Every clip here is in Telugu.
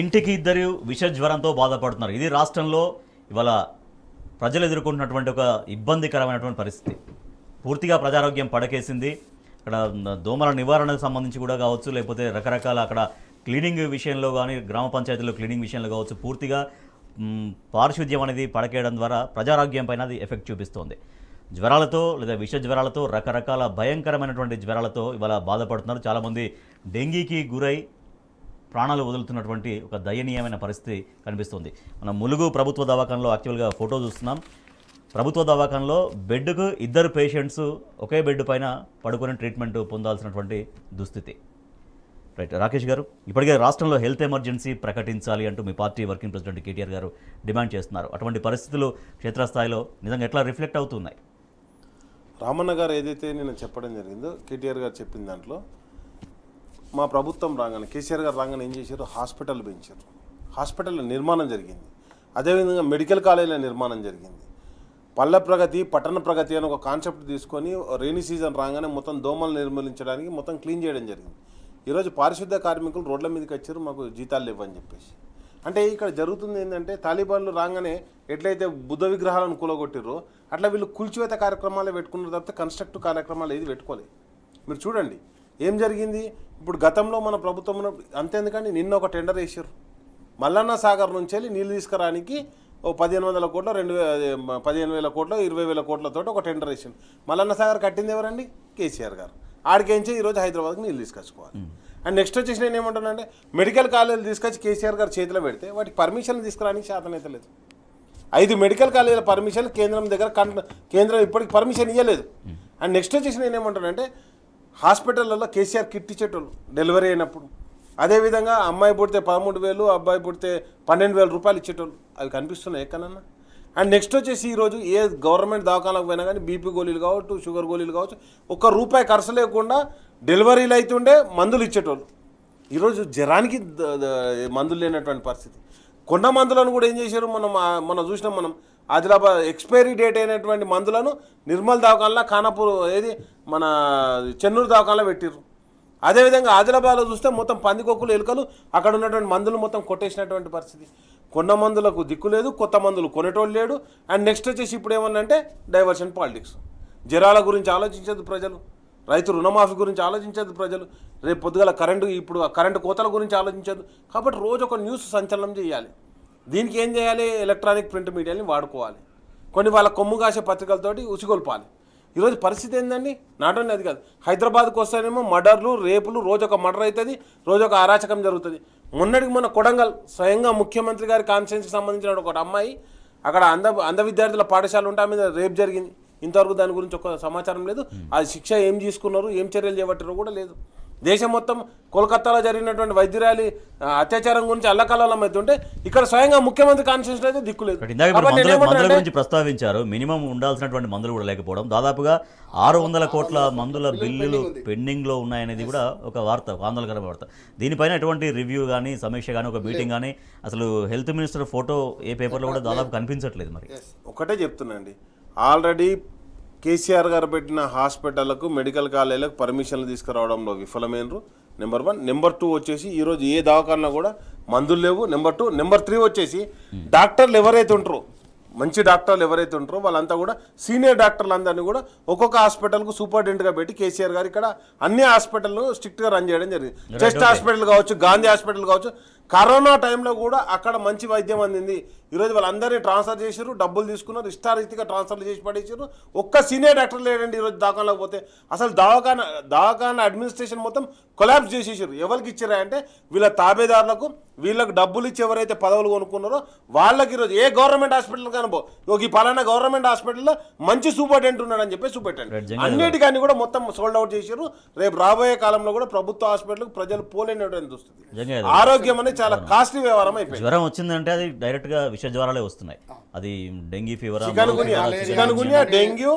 ఇంటికి ఇద్దరు విష జ్వరంతో బాధపడుతున్నారు. ఇది రాష్ట్రంలో ఇవాళ ప్రజలు ఎదుర్కొంటున్నటువంటి ఒక ఇబ్బందికరమైనటువంటి పరిస్థితి. పూర్తిగా ప్రజారోగ్యం పడకేసింది. అక్కడ దోమల నివారణకు సంబంధించి కూడా కావచ్చు, లేకపోతే రకరకాల అక్కడ క్లీనింగ్ విషయంలో కానీ, గ్రామ పంచాయతీలో క్లీనింగ్ విషయంలో కావచ్చు, పూర్తిగా పారిశుద్ధ్యం అనేది పడకేయడం ద్వారా ప్రజారోగ్యం పైన అది ఎఫెక్ట్ చూపిస్తోంది. జ్వరాలతో లేదా విష జ్వరాలతో, రకరకాల భయంకరమైనటువంటి జ్వరాలతో ఇవాళ బాధపడుతున్నారు. చాలామంది డెంగీకి గురై ప్రాణాలు వదులుతున్నటువంటి ఒక దయనీయమైన పరిస్థితి కనిపిస్తుంది. మనం ములుగు ప్రభుత్వ దవాఖానలో యాక్చువల్గా ఫోటో చూస్తున్నాం. ప్రభుత్వ దవాఖానలో బెడ్కు ఇద్దరు పేషెంట్స్ ఒకే బెడ్ పైన పడుకొని ట్రీట్మెంట్ పొందాల్సినటువంటి దుస్థితి. రైట్, రాకేష్ గారు, ఇప్పటికే రాష్ట్రంలో హెల్త్ ఎమర్జెన్సీ ప్రకటించాలి అంటూ మీ పార్టీ వర్కింగ్ ప్రెసిడెంట్ కేటీఆర్ గారు డిమాండ్ చేస్తున్నారు. అటువంటి పరిస్థితులు క్షేత్రస్థాయిలో నిజంగా ఎట్లా రిఫ్లెక్ట్ అవుతున్నాయి? రామన్న గారు ఏదైతే నేను చెప్పడం జరిగిందో, కేటీఆర్ గారు చెప్పిన దాంట్లో, మా ప్రభుత్వం రాగానే, కేసీఆర్ గారు రాగానే ఏం చేశారు? హాస్పిటల్ పెంచారు. హాస్పిటల్ నిర్మాణం జరిగింది. అదేవిధంగా మెడికల్ కాలేజీల నిర్మాణం జరిగింది. పల్లె ప్రగతి, పట్టణ ప్రగతి అని ఒక కాన్సెప్ట్ తీసుకొని రెయినీ సీజన్ రాగానే మొత్తం దోమలు నిర్మూలించడానికి మొత్తం క్లీన్ చేయడం జరిగింది. ఈరోజు పారిశుద్ధ్య కార్మికులు రోడ్ల మీదకి వచ్చారు, మాకు జీతాలు లేవని చెప్పేసి. అంటే ఇక్కడ జరుగుతుంది ఏంటంటే, తాలిబాన్లు రాగానే ఎట్లయితే బుద్ధ విగ్రహాలను కూలగొట్టిర్రో అట్లా వీళ్ళు కూల్చివేత కార్యక్రమాలే పెట్టుకున్న తప్పితే కన్స్ట్రక్టివ్ కార్యక్రమాలు ఏది పెట్టుకోలేదు. మీరు చూడండి ఏం జరిగింది. ఇప్పుడు గతంలో మన ప్రభుత్వం అంతేందుకండి, నిన్న ఒక టెండర్ వేసారు. మల్లన్న సాగర్ నుంచి వెళ్ళి నీళ్ళు తీసుకురానికి ఓ 1500 కోట్లు, 15,000 కోట్లు, 20,000 కోట్లతో ఒక టెండర్ వేసారు. మల్లన్న సాగర్ కట్టింది ఎవరండి? కేసీఆర్ గారు. ఆడికేంచి ఈరోజు హైదరాబాద్కి నీళ్ళు తీసుకొచ్చుకోవాలి. అండ్ నెక్స్ట్ వచ్చేసి నేను ఏమంటానంటే, మెడికల్ కాలేజీలు తీసుకొచ్చి కేసీఆర్ గారు చేతిలో పెడితే వాటికి పర్మిషన్లు తీసుకురానికి శాతనైతే లేదు. 5 మెడికల్ కాలేజీల పర్మిషన్ కేంద్రం దగ్గర కేంద్రం ఇప్పటికి పర్మిషన్ ఇవ్వలేదు. అండ్ నెక్స్ట్ వచ్చేసి నేను ఏమంటానంటే, హాస్పిటల్లో కేసీఆర్ కిట్ ఇచ్చేటోళ్ళు డెలివరీ అయినప్పుడు. అదేవిధంగా అమ్మాయి పుడితే 13,000, అబ్బాయి పుడితే 12,000 రూపాయలు ఇచ్చేటోళ్ళు. అవి కనిపిస్తున్నాయి ఎక్కడన్నా? అండ్ నెక్స్ట్ వచ్చేసి ఈరోజు ఏ గవర్నమెంట్ దవాఖానకు పోయినా కానీ బీపీ గోళీలు కావచ్చు, షుగర్ గోళీలు కావచ్చు, ₹1 ఖర్చు లేకుండా డెలివరీలు అవుతుండే మందులు ఇచ్చేటోళ్ళు. ఈరోజు జ్వరానికి మందులు లేనటువంటి పరిస్థితి. కొన్న మందులను కూడా ఏం చేశారు, మనం చూసినాం. మనం ఆదిలాబాద్ ఎక్స్పైరీ డేట్ అయినటువంటి మందులను నిర్మల్ దవాఖానలో, ఖానాపూర్ ఏది మన చెన్నూరు దవాఖానలో పెట్టిర్రు. అదేవిధంగా ఆదిలాబాద్లో చూస్తే మొత్తం పందికొక్కులు, ఎలుకలు, అక్కడ ఉన్నటువంటి మందులు మొత్తం కొట్టేసినటువంటి పరిస్థితి. కొన్న మందులకు దిక్కు లేదు, కొత్త మందులు కొనేటోళ్ళు లేడు. అండ్ నెక్స్ట్ వచ్చేసి ఇప్పుడు ఏమన్నంటే డైవర్షన్ పాలిటిక్స్. జ్వరాల గురించి ఆలోచించదు ప్రజలు, రైతు రుణమాఫీ గురించి ఆలోచించదు ప్రజలు, రేపు పొద్దుగల ఇప్పుడు కరెంటు కోతల గురించి ఆలోచించదు. కాబట్టి రోజు ఒక న్యూస్ సంచలనం చేయాలి. దీనికి ఏం చేయాలి? ఎలక్ట్రానిక్ ప్రింట్ మీడియాని వాడుకోవాలి. కొన్ని వాళ్ళ కొమ్ము కాసే పత్రికలతోటి ఉసిగొల్పాలి. ఈరోజు పరిస్థితి ఏందండి? నాట్ ఓన్లీ అది కాదు, హైదరాబాద్కి వస్తేనేమో మర్డర్లు, రేపులు, రోజు ఒక మర్డర్ అవుతుంది, రోజు ఒక అరాచకం జరుగుతుంది. మొన్న కొడంగల్ స్వయంగా ముఖ్యమంత్రి గారి కాన్స్టిట్యున్సీకి సంబంధించిన ఒక అమ్మాయి, అక్కడ అంధ విద్యార్థుల పాఠశాల ఉంటే ఆమె రేపు జరిగింది. ఇంతవరకు దాని గురించి ఒక సమాచారం లేదు. ఆ శిక్ష ఏం తీసుకున్నారు, ఏం చర్యలు చేపట్టారో కూడా లేదు. దేశం మొత్తం కోల్కతాలో జరిగినటువంటి వైద్యురాలి అత్యాచారం గురించి అల్లకల్లోలం అవుతుంటే ఇక్కడ స్వయంగా ముఖ్యమంత్రి కాన్స్టిట్యూషన్ అయితే దిక్కులేదు. మందుల గురించి ప్రస్తావించారు. మినిమం ఉండాల్సినటువంటి మందులు కూడా లేకపోవడం, దాదాపుగా 600 కోట్ల మందుల బిల్లులు పెండింగ్ లో ఉన్నాయనేది కూడా ఒక వార్త, ఆందోళనకరమైన వార్త. దీనిపైన ఎటువంటి రివ్యూ కానీ, సమీక్ష కానీ, ఒక మీటింగ్ కానీ, అసలు హెల్త్ మినిస్టర్ ఫోటో ఏ పేపర్లో కూడా దాదాపు కనిపించట్లేదు. మరి ఒకటే చెప్తున్నాండి, ఆల్రెడీ కేసీఆర్ గారు పెట్టిన హాస్పిటళ్లకు, మెడికల్ కాలేజీలకు పర్మిషన్లు తీసుకురావడంలో విఫలమైనరు. నెంబర్ 1. నెంబర్ 2 వచ్చేసి ఈరోజు ఏ దవాఖానా కూడా మందులు లేవు. నెంబర్ 2. నెంబర్ 3 వచ్చేసి డాక్టర్లు ఎవరైతే ఉంటారో, మంచి డాక్టర్లు ఎవరైతే ఉంటారో వాళ్ళంతా కూడా సీనియర్ డాక్టర్లు అందరినీ కూడా ఒక్కొక్క హాస్పిటల్కు సూపరింటెండెంట్గా పెట్టి కేసీఆర్ గారు ఇక్కడ అన్ని హాస్పిటల్ను స్ట్రిక్ట్గా రన్ చేయడం జరిగింది. చెస్ట్ హాస్పిటల్ కావచ్చు, గాంధీ హాస్పిటల్ కావచ్చు. కరోనా టైంలో కూడా అక్కడ మంచి వైద్యం అందింది. ఈరోజు వాళ్ళందరినీ ట్రాన్స్ఫర్ చేశారు, డబ్బులు తీసుకున్నారు, ఇష్టారీతిగా ట్రాన్స్ఫర్లు చేసి పడేసారు. ఒక్క సీనియర్ డాక్టర్ లేడండి ఈరోజు దవాఖానలోకి పోతే. అసలు దవాఖాన అడ్మినిస్ట్రేషన్ మొత్తం కొలాప్స్ చేసేసారు. ఎవరికి ఇచ్చారా అంటే వీళ్ళ తాబేదారులకు, వీళ్ళకి డబ్బులు ఇచ్చి ఎవరైతే పదవులు కొనుక్కున్నారో వాళ్ళకి. ఈరోజు ఏ గవర్నమెంట్ హాస్పిటల్ కనుకో, ఈ పలానా గవర్నమెంట్ హాస్పిటల్లో మంచి సూపరింటెండెంట్ ఉన్నాడని చెప్పి చూపెట్టండి. అన్నిటికీ కూడా మొత్తం సోల్డ్ అవుట్ చేశారు. రేపు రాబోయే కాలంలో కూడా ప్రభుత్వ హాస్పిటల్కి ప్రజలు పోలేనటువంటి దుస్థితి. ఆరోగ్యం అనేది చాలా కాస్ట్లీ వ్యవహారం అయిపోయింది. జ్వరం వచ్చిందంటే అది డైరెక్ట్ గా విష జ్వరాలే వస్తున్నాయి. అది డెంగీ ఫీవర్, డెంగ్యూ,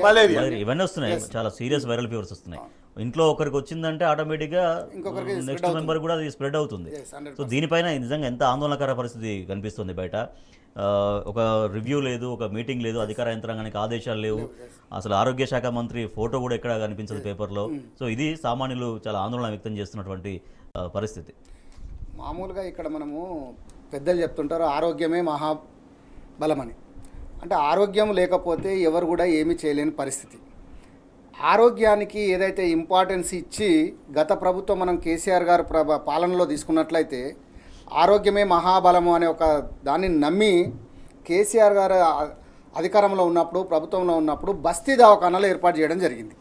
మలేరియా ఇవన్నీ వస్తున్నాయి. చాలా సీరియస్ వైరల్ ఫీవర్స్ వస్తున్నాయి. ఇంట్లో ఒకరికి వచ్చిందంటే ఆటోమేటిక్గా నెక్స్ట్ మెంబర్ కూడా అది స్ప్రెడ్ అవుతుంది. సో దీనిపైన నిజంగా ఎంత ఆందోళనకర పరిస్థితి కనిపిస్తుంది బయట. ఒక రివ్యూ లేదు, ఒక మీటింగ్ లేదు, అధికార యంత్రాంగానికి ఆదేశాలు లేవు. అసలు ఆరోగ్య శాఖ మంత్రి ఫోటో కూడా ఎక్కడ కనిపించదు పేపర్లో. సో ఇది సామాన్యులు చాలా ఆందోళన వ్యక్తం చేస్తున్నటువంటి పరిస్థితి. మామూలుగా ఇక్కడ మనము పెద్దలు చెప్తుంటారు ఆరోగ్యమే మహాబలమని. అంటే ఆరోగ్యం లేకపోతే ఎవరు కూడా ఏమీ చేయలేని పరిస్థితి. ఆరోగ్యానికి ఏదైతే ఇంపార్టెన్స్ ఇచ్చి గత ప్రభుత్వం మనం కేసీఆర్ గారు పాలనలో తీసుకున్నట్లయితే ఆరోగ్యమే మహాబలము అనే ఒక దాన్ని నమ్మి కేసీఆర్ గారు అధికారంలో ఉన్నప్పుడు, ప్రభుత్వంలో ఉన్నప్పుడు బస్తీ దవాఖానాలు ఏర్పాటు చేయడం జరిగింది.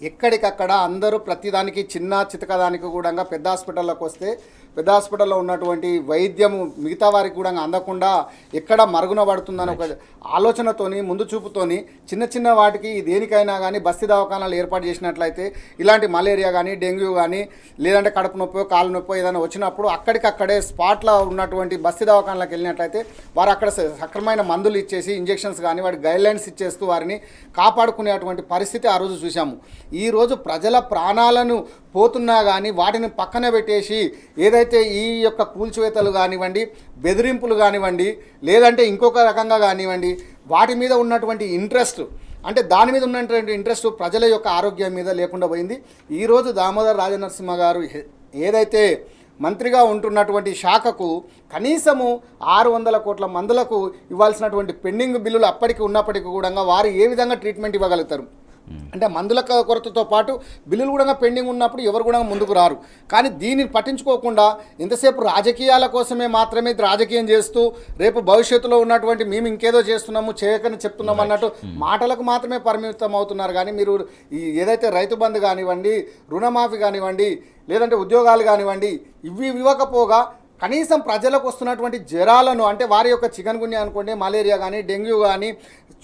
ఎక్కడికక్కడ అందరూ ప్రతిదానికి చిన్న చితకదానికి కూడా పెద్ద హాస్పిటల్లోకి వస్తే పెద్ద హాస్పిటల్లో ఉన్నటువంటి వైద్యము మిగతా వారికి కూడా అందకుండా ఎక్కడ మరుగున పడుతుందని ఒక ఆలోచనతోని ముందు చూపుతోని చిన్న చిన్న వాటికి దేనికైనా కానీ బస్తీ దవాఖానాలు ఏర్పాటు చేసినట్లయితే ఇలాంటి మలేరియా కానీ డెంగ్యూ కానీ లేదంటే కడుపు నొప్పో కాలు నొప్పో ఏదైనా వచ్చినప్పుడు అక్కడికక్కడే స్పాట్లో ఉన్నటువంటి బస్తీ దవాఖానాలకు వెళ్ళినట్లయితే వారు అక్కడ సక్రమైన మందులు ఇచ్చేసి ఇంజెక్షన్స్ కానీ వాటి గైడ్లైన్స్ ఇచ్చేస్తూ వారిని కాపాడుకునేటువంటి పరిస్థితి ఆ రోజు చూసాము. ఈరోజు ప్రజల ప్రాణాలను పోతున్నా కానీ వాటిని పక్కన పెట్టేసి ఏదైతే ఈ యొక్క కూల్చివేతలు కానివ్వండి, బెదిరింపులు కానివ్వండి, లేదంటే ఇంకొక రకంగా కానివ్వండి, వాటి మీద ఉన్నటువంటి ఇంట్రెస్ట్, అంటే దాని మీద ఉన్నటువంటి ఇంట్రెస్ట్ ప్రజల యొక్క ఆరోగ్యం మీద లేకుండా పోయింది. ఈరోజు దామోదర్ రాజనరసింహ గారు ఏదైతే మంత్రిగా ఉంటున్నటువంటి శాఖకు కనీసము 600 కోట్ల మందులకు ఇవ్వాల్సినటువంటి పెండింగ్ బిల్లులు అప్పటికి ఉన్నప్పటికీ కూడా వారు ఏ విధంగా ట్రీట్మెంట్ ఇవ్వగలుగుతారు? అంటే మందుల కొరతతో పాటు బిల్లులు కూడా పెండింగ్ ఉన్నప్పుడు ఎవరు కూడా ముందుకు రారు. కానీ దీన్ని పట్టించుకోకుండా ఎంతసేపు రాజకీయాల కోసమే మాత్రమే రాజకీయం చేస్తూ రేపు భవిష్యత్తులో ఉన్నటువంటి మేము ఇంకేదో చేస్తున్నాము చేయకని చెప్తున్నాము అన్నట్టు మాటలకు మాత్రమే పరిమితం అవుతున్నారు. కానీ మీరు ఏదైతే రైతు బంధు కానివ్వండి, రుణమాఫీ కానివ్వండి, లేదంటే ఉద్యోగాలు కానివ్వండి, ఇవి ఇవ్వకపోగా కనీసం ప్రజలకు వస్తున్నటువంటి జ్వరాలను, అంటే వారి యొక్క చికెన్ గున్యా అనుకోండి, మలేరియా కానీ డెంగ్యూ కానీ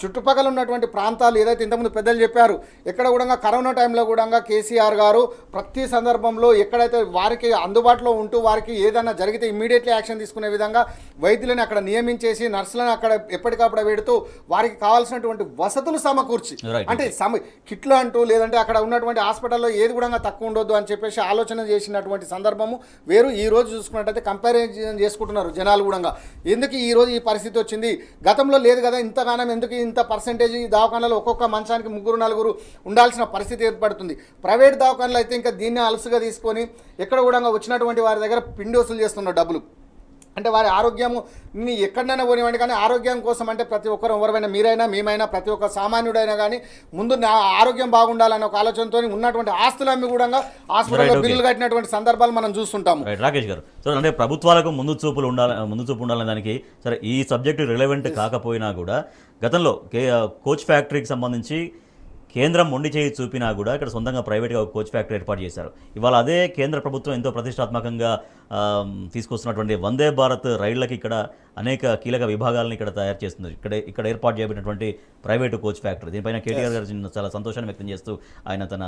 చుట్టుపక్కల ఉన్నటువంటి ప్రాంతాలు ఏదైతే ఇంతకుముందు పెద్దలు చెప్పారు, ఎక్కడ కూడా కరోనా టైంలో కూడా కేసీఆర్ గారు ప్రతి సందర్భంలో ఎక్కడైతే వారికి అందుబాటులో ఉంటూ వారికి ఏదైనా జరిగితే ఇమ్మీడియట్లీ యాక్షన్ తీసుకునే విధంగా వైద్యులను అక్కడ నియమించేసి నర్సులను అక్కడ ఎప్పటికప్పుడు పెడుతూ వారికి కావాల్సినటువంటి వసతులు సమకూర్చి, అంటే కిట్లు అంటూ లేదంటే అక్కడ ఉన్నటువంటి హాస్పిటల్లో ఏది కూడా తక్కువ ఉండొద్దు అని చెప్పేసి ఆలోచన చేసినటువంటి సందర్భము వేరు. ఈ రోజు చూసుకున్నట్టయితే కంపారిజన్ చేసుకుంటున్నారు జనాలు కూడా, ఎందుకు ఈరోజు ఈ పరిస్థితి వచ్చింది, గతంలో లేదు కదా ఇంతగానం, ఎందుకు ఇంత పర్సెంటేజ్ ఈ దవాఖానాలో ఒక్కొక్క మంచానికి 3-4 ఉండాల్సిన పరిస్థితి ఏర్పడుతుంది. ప్రైవేట్ దవాఖానాలు అయితే ఇంకా దీన్ని అలసుగా తీసుకొని ఎక్కడ కూడా వచ్చినటువంటి వారి దగ్గర పిండి వసూలు చేస్తున్నారు డబ్బులు. అంటే వారి ఆరోగ్యము ఎక్కడైనా పోనివ్వండి, కానీ ఆరోగ్యం కోసం అంటే ప్రతి ఒక్కరు ఎవరైనా మీరైనా మేమైనా ప్రతి ఒక్క సామాన్యుడైనా కానీ ముందు నా ఆరోగ్యం బాగుండాలనే ఒక ఆలోచనతో ఉన్నటువంటి ఆస్తులమ్మి కూడా హాస్పిటల్లో బిల్లులు కట్టినటువంటి సందర్భాలు మనం చూస్తుంటాము. రాకేష్ గారు, సో అంటే ప్రభుత్వాలకు ముందు చూపు ఉండాలనే దానికి సరే ఈ సబ్జెక్టు రిలవెంట్ కాకపోయినా కూడా గతంలో కోచ్ ఫ్యాక్టరీకి సంబంధించి కేంద్రం మొండి చేయి చూపినా కూడా ఇక్కడ సొంతంగా ప్రైవేట్గా ఒక కోచ్ ఫ్యాక్టరీ ఏర్పాటు చేశారు. ఇవాళ అదే కేంద్ర ప్రభుత్వం ఎంతో ప్రతిష్టాత్మకంగా తీసుకొస్తున్నటువంటి వందే భారత్ రైళ్లకి ఇక్కడ అనేక కీలక విభాగాలను ఇక్కడ తయారు చేస్తుంది. ఇక్కడ ఏర్పాటు చేయబడినటువంటి ప్రైవేటు కోచ్ ఫ్యాక్టరీ, దీనిపైన కేటీఆర్ గారు చాలా సంతోషాన్ని వ్యక్తం చేస్తూ ఆయన తన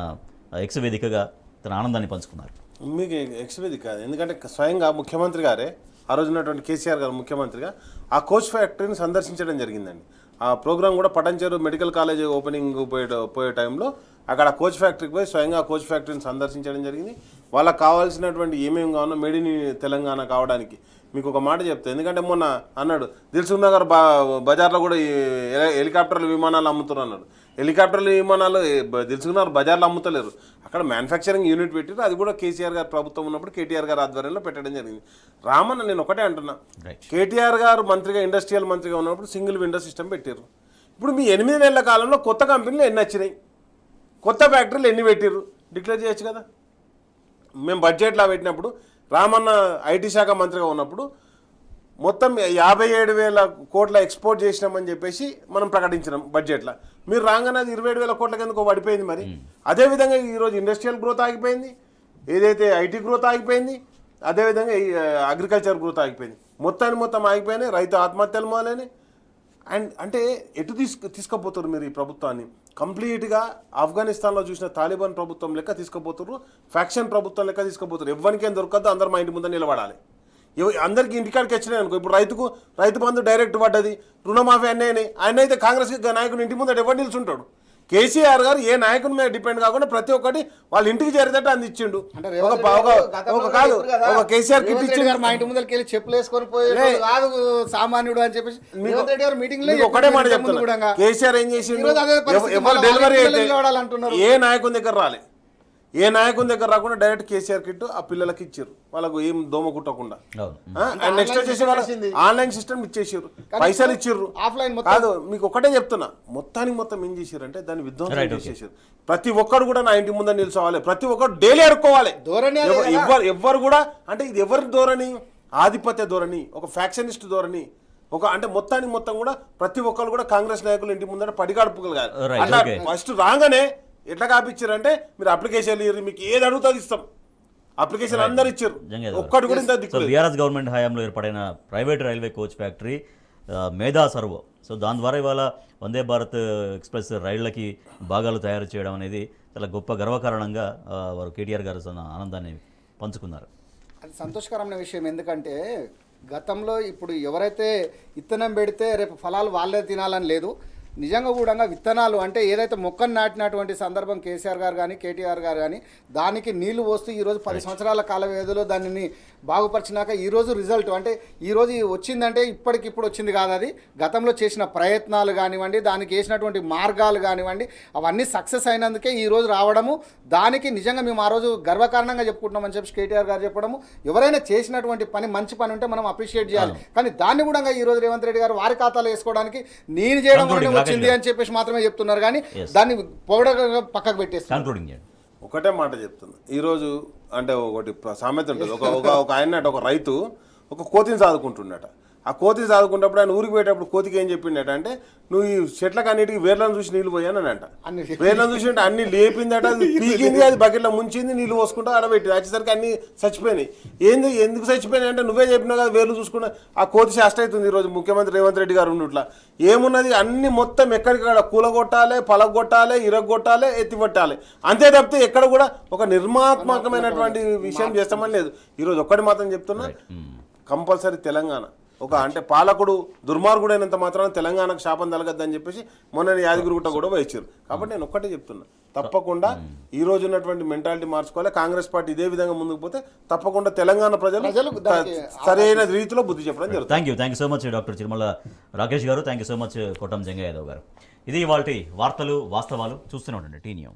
ఎక్స్ వేదికగా తన ఆనందాన్ని పంచుకున్నారు. మీకు ఎక్స్ వేదిక కాదు, ఎందుకంటే స్వయంగా ముఖ్యమంత్రి గారే ఆ రోజు ఉన్నటువంటి కేసీఆర్ గారు ముఖ్యమంత్రిగా ఆ కోచ్ ఫ్యాక్టరీని సందర్శించడం జరిగిందండి. ఆ ప్రోగ్రాం కూడా పటంచెరు మెడికల్ కాలేజ్ ఓపెనింగ్ పోయే టైంలో అక్కడ కోచ్ ఫ్యాక్టరీకి పోయి స్వయంగా కోచ్ ఫ్యాక్టరీని సందర్శించడం జరిగింది. వాళ్ళకి కావాల్సినటువంటి ఏమేమి కావాలో మేడ్ ఇన్ తెలంగాణ కావడానికి మీకు ఒక మాట చెప్తా, ఎందుకంటే మొన్న అన్నాడు దిల్సుఖ్ నగర్ బజార్లో కూడా హెలికాప్టర్లు విమానాలు అమ్ముతున్నారు అన్నాడు. హెలికాప్టర్లు విమానాలు దిల్సుఖ్ నగర్ బజార్లో అమ్ముతలేరు, అక్కడ మ్యానుఫ్యాక్చరింగ్ యూనిట్ పెట్టారు. అది కూడా కేసీఆర్ గారు ప్రభుత్వం ఉన్నప్పుడు కేటీఆర్ గారు ఆధ్వర్యంలో పెట్టడం జరిగింది. రామన్న నేను ఒకటే అంటున్నా, కేటీఆర్ గారు మంత్రిగా ఇండస్ట్రియల్ మంత్రిగా ఉన్నప్పుడు సింగిల్ విండో సిస్టమ్ పెట్టారు. ఇప్పుడు మీ 8 నెలల కాలంలో కొత్త కంపెనీలు ఎన్ని వచ్చినాయి, కొత్త ఫ్యాక్టరీలు ఎన్ని పెట్టారు డిక్లేర్ చేయొచ్చు కదా. మేము బడ్జెట్లో పెట్టినప్పుడు రామన్న ఐటీ శాఖ మంత్రిగా ఉన్నప్పుడు మొత్తం 57,000 కోట్ల ఎక్స్పోర్ట్ చేసినామని చెప్పేసి మనం ప్రకటించినాం బడ్జెట్లో. మీరు రాగానే అది 27,000 కోట్లకి ఎందుకో పడిపోయింది. మరి అదేవిధంగా ఈరోజు ఇండస్ట్రియల్ గ్రోత్ ఆగిపోయింది, ఏదైతే ఐటీ గ్రోత్ ఆగిపోయింది, అదేవిధంగా అగ్రికల్చర్ గ్రోత్ ఆగిపోయింది. మొత్తం ఆగిపోయినాయి, రైతు ఆత్మహత్యలు మొదలైనవి. అండ్ అంటే ఎటు తీసుకుపోతారు మీరు ఈ ప్రభుత్వాన్ని? కంప్లీట్గా ఆఫ్ఘనిస్తాన్లో చూసిన తాలిబాన్ ప్రభుత్వం లెక్క తీసుకుపోతారు, ఫ్యాక్షన్ ప్రభుత్వం లెక్క తీసుకుపోతారు. ఎవరికేం దొరకద్దు, అందరు మా ఇంటి ముందు నిలబడాలి. అందరికీ ఇంటికాడికి వచ్చినాయి అనుకో. ఇప్పుడు రైతు బంధు డైరెక్ట్ పడ్డది, రుణమాఫీ అన్నీ ఆయన అయితే కాంగ్రెస్ నాయకుని ఇంటి ముందు ఎవరు నిల్చుంటాడు? కేసీఆర్ గారు ఏ నాయకుని మీద డిపెండ్ కాకుండా ప్రతి ఒక్కటి వాళ్ళ ఇంటికి చేరేటట్టు అందించిండు. ఒక కేసీఆర్ కిట్ ఇచ్చిండు, మా ఇంటి ముందరికి వెళ్ళి చెప్పులు వేసుకొని పోయి సామాన్యుడు అని చెప్పేసి మీటింగ్ ఒకటే మాట చెప్తున్నా. కేసీఆర్ ఏం చేసిండు, ఎవరు డెలివరీ అయితే ఏ నాయకుని దగ్గర రాలే. ఏ నాయకుని దగ్గర రాకుండా డైరెక్ట్ కేసీఆర్ కిట్ ఆ పిల్లలకి ఇచ్చారు, వాళ్ళకు ఏం దోమ కుట్టకుండా. అవును. నెక్స్ట్ వచ్చేసి వాళ్ళకి ఆన్లైన్ సిస్టమ్ ఇచ్చేసారు, పైసలు ఇచ్చిర్రు. ఆఫ్లైన్ కాదు, మీకు ఒకటే చెప్తున్నా, మొత్తం ఏం చేశారు అంటే దాన్ని విధ్వంసం చేసేసారు. ప్రతి ఒక్కరు కూడా నా ఇంటి ముందర నిల్చోవాలి, ప్రతి ఒక్కరు డైలీ అడుక్కోవాలి. ధోరణి ఎవరు కూడా అంటే ఇది ఎవరి ధోరణి? ఆధిపత్య ధోరణి, ఒక ఫ్యాక్షనిస్ట్ ధోరణి. అంటే మొత్తం కూడా ప్రతి ఒక్కరు కూడా కాంగ్రెస్ నాయకులు ఇంటి ముందర పడిగాడుపుకోగలగాలి. అట్లా ఫస్ట్ రాగానే ఎట్లా కాపిచ్చారంటే మీరు అప్లికేషన్ ఇయ్యారు, మీకు ఏది అడుగుతుంది ఇస్తాం. అప్లికేషన్ అందరు ఇచ్చారు, ఒక్కటి కూడా ఇంత దిక్కు లేదు. బీఆర్ఎస్ గవర్నమెంట్ హయాంలో ఏర్పడిన ప్రైవేట్ రైల్వే కోచ్ ఫ్యాక్టరీ మేధా సర్వో. సో దాని ద్వారా ఇవాళ వందే భారత్ ఎక్స్ప్రెస్ రైళ్లకి భాగాలు తయారు చేయడం అనేది చాలా గొప్ప గర్వకారణంగా వారు కేటీఆర్ గారు ఆనందాన్ని పంచుకున్నారు. అది సంతోషకరమైన విషయం. ఎందుకంటే గతంలో ఇప్పుడు ఎవరైతే విత్తనం పెడితే రేపు ఫలాలు వాళ్ళే తినాలని లేదు. నిజంగా కూడా విత్తనాలు అంటే ఏదైతే మొక్కను నాటినటువంటి సందర్భం కేసీఆర్ గారు కానీ కేటీఆర్ గారు కానీ దానికి నీళ్లు పోస్తూ ఈరోజు 10 సంవత్సరాల కాల వ్యవధిలో దానిని బాగుపరిచినాక ఈరోజు రిజల్ట్ అంటే ఈరోజు వచ్చిందంటే ఇప్పటికిప్పుడు వచ్చింది కాదు. అది గతంలో చేసిన ప్రయత్నాలు కానివ్వండి, దానికి వేసినటువంటి మార్గాలు కానివ్వండి, అవన్నీ సక్సెస్ అయినందుకే ఈరోజు రావడము. దానికి నిజంగా మేము ఆ రోజు గర్వకారణంగా చెప్పుకుంటున్నామని చెప్పి కేటీఆర్ గారు చెప్పడము. ఎవరైనా చేసినటువంటి పని మంచి పని ఉంటే మనం అప్రిషియేట్ చేయాలి. కానీ దాన్ని కూడా ఈరోజు రేవంత్ రెడ్డి గారు వారి ఖాతాలో వేసుకోవడానికి నేను చేయడం వచ్చింది అని చెప్పేసి మాత్రమే చెప్తున్నారు, కానీ దాన్ని పొగడగా పక్కకు పెట్టేస్తారు. ఒకటే మాట చెప్తున్నా, ఈరోజు అంటే ఒకటి సామెత ఉంటుంది, ఒక ఆయన ఒక రైతు ఒక కోతిని సాదుకుంటున్నట. ఆ కోతిని సాదుకున్నప్పుడు ఆయన ఊరికి పోయేటప్పుడు కోతికి ఏం చెప్పిండట అంటే, నువ్వు ఈ చెట్లకు అన్నిటికీ వేర్లను చూసి నీళ్ళు పోయాను అంట. వేర్లను చూసి అంటే అన్ని లేపిందట, అది పీకింది, అది బకెట్లో ముంచింది, నీళ్ళు పోసుకుంటా ఆడబెట్టింది. వచ్చేసరికి అన్ని చచ్చిపోయినాయి. ఎందుకు చచ్చిపోయినాయి అంటే నువ్వే చెప్పినావు కదా వేర్లు చూసుకుంటా. ఆ కోతి శాస్త్ర అవుతుంది ఈరోజు ముఖ్యమంత్రి రేవంత్ రెడ్డి గారు ఉన్నట్లా. ఏమున్నది అన్ని మొత్తం ఎక్కడికక్కడ కూలగొట్టాలి, పలగొట్టాలి, ఇరగొట్టాలి, ఎత్తిపట్టాలి, అంతే తప్పితే ఎక్కడ కూడా ఒక నిర్మాత్మకమైనటువంటి విషయం చేస్తామని లేదు. ఈరోజు ఒక్కటి మాత్రం చెప్తున్నా, కంపల్సరీ తెలంగాణ అంటే పాలకుడు దుర్మార్గుడైనంత మాత్రాన తెలంగాణకు శాపం తలగద్దని చెప్పేసి మొన్న యాదగిరిగుట్ట కూడా వేయించారు. కాబట్టి నేను ఒక్కటే చెప్తున్నా, తప్పకుండా ఈ రోజు ఉన్నటువంటి మెంటాలిటీ మార్చుకోవాలి. కాంగ్రెస్ పార్టీ ఇదే విధంగా ముందుకు పోతే తప్పకుండా తెలంగాణ ప్రజలు సరైన రీతిలో బుద్ధి చెప్పడం జరుగుతుంది. Thank you so much doctor Chirumala Rakesh గారు. Thank you so much Kotam Jangaiah Yadav గారు. ఇది ఇవాల్టి వార్తలు వాస్తవాలు. చూస్తూనే ఉండండి టీ న్యూస్.